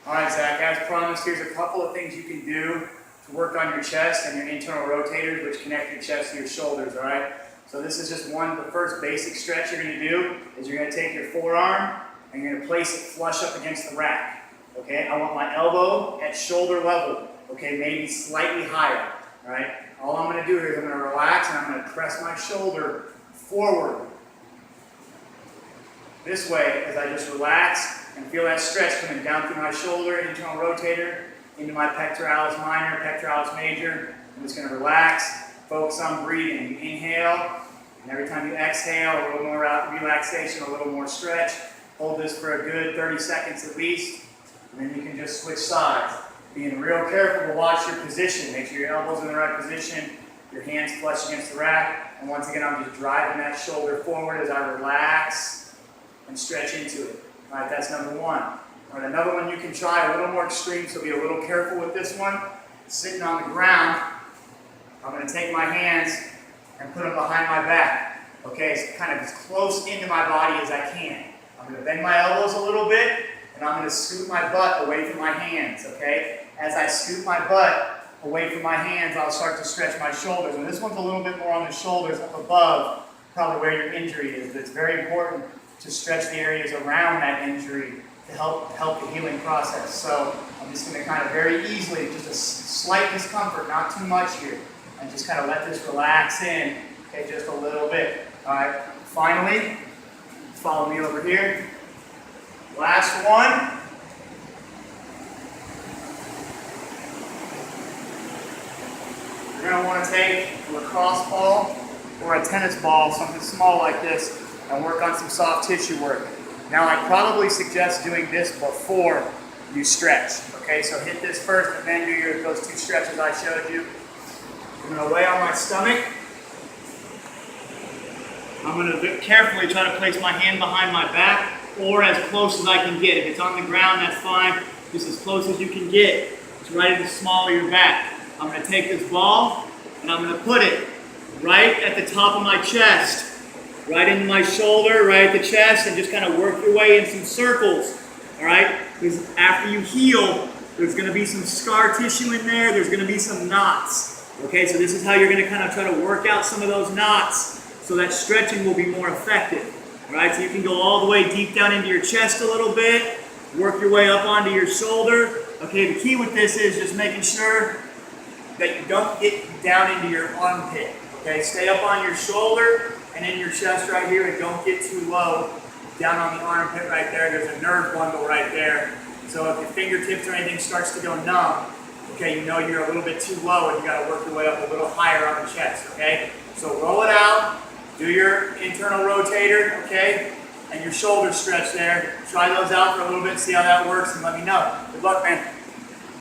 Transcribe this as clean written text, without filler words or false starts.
All right, Zach, as promised, here's a couple of things you can do to work on your chest and your internal rotators, which connect your chest to your shoulders, all right? So this is just the first basic stretch you're gonna do is you're gonna take your forearm and you're gonna place it flush up against the rack, okay? I want my elbow at shoulder level, okay? Maybe slightly higher, all right? All I'm gonna do here is I'm gonna relax and I'm gonna press my shoulder forward. This way, as I just relax and feel that stretch coming down through my shoulder, internal rotator, into my pectoralis minor, pectoralis major. I'm just going to relax, focus on breathing. You inhale, and every time you exhale, a little more relaxation, a little more stretch. Hold this for a good 30 seconds at least, and then you can just switch sides. Being real careful to watch your position. Make sure your elbow's in the right position, your hands flush against the rack, and once again, I'm just driving that shoulder forward as I relax and stretch into it. All right, that's number one. All right, another one you can try, a little more extreme, so be a little careful with this one. Sitting on the ground, I'm going to take my hands and put them behind my back. Okay, it's kind of as close into my body as I can. I'm going to bend my elbows a little bit, and I'm going to scoot my butt away from my hands, okay? As I scoot my butt away from my hands, I'll start to stretch my shoulders. And this one's a little bit more on the shoulders up above, probably where your injury is. But it's very important to stretch the areas around that injury to help the healing process. So I'm just going to kind of very easily, just a slight discomfort, not too much here, and just kind of let this relax in, okay, just a little bit. All right, finally, follow me over here. Last one. You're going to want to take a lacrosse ball or a tennis ball, something small like this, and work on some soft tissue work. Now, I probably suggest doing this before you stretch. Okay, so hit this first and then do those two stretches I showed you. I'm going to lay on my stomach. I'm going to carefully try to place my hand behind my back or as close as I can get. If it's on the ground, that's fine. Just as close as you can get. It's right in the small of your back. I'm going to take this ball and I'm going to put it right at the top of my chest. Right into my shoulder, right at the chest, and just kind of work your way in some circles, all right? Because after you heal, there's going to be some scar tissue in there, there's going to be some knots, okay? So this is how you're going to kind of try to work out some of those knots so that stretching will be more effective, all right? So you can go all the way deep down into your chest a little bit, work your way up onto your shoulder. Okay, the key with this is just making sure that you don't get down into your armpit, okay? Stay up on your shoulder and in your chest right here, and don't get too low. Down on the armpit right there, there's a nerve bundle right there. So if your fingertips or anything starts to go numb, okay, you know you're a little bit too low and you gotta work your way up a little higher on the chest, okay? So roll it out, do your internal rotator, okay? And your shoulder stretch there. Try those out for a little bit, see how that works, and let me know. Good luck, man.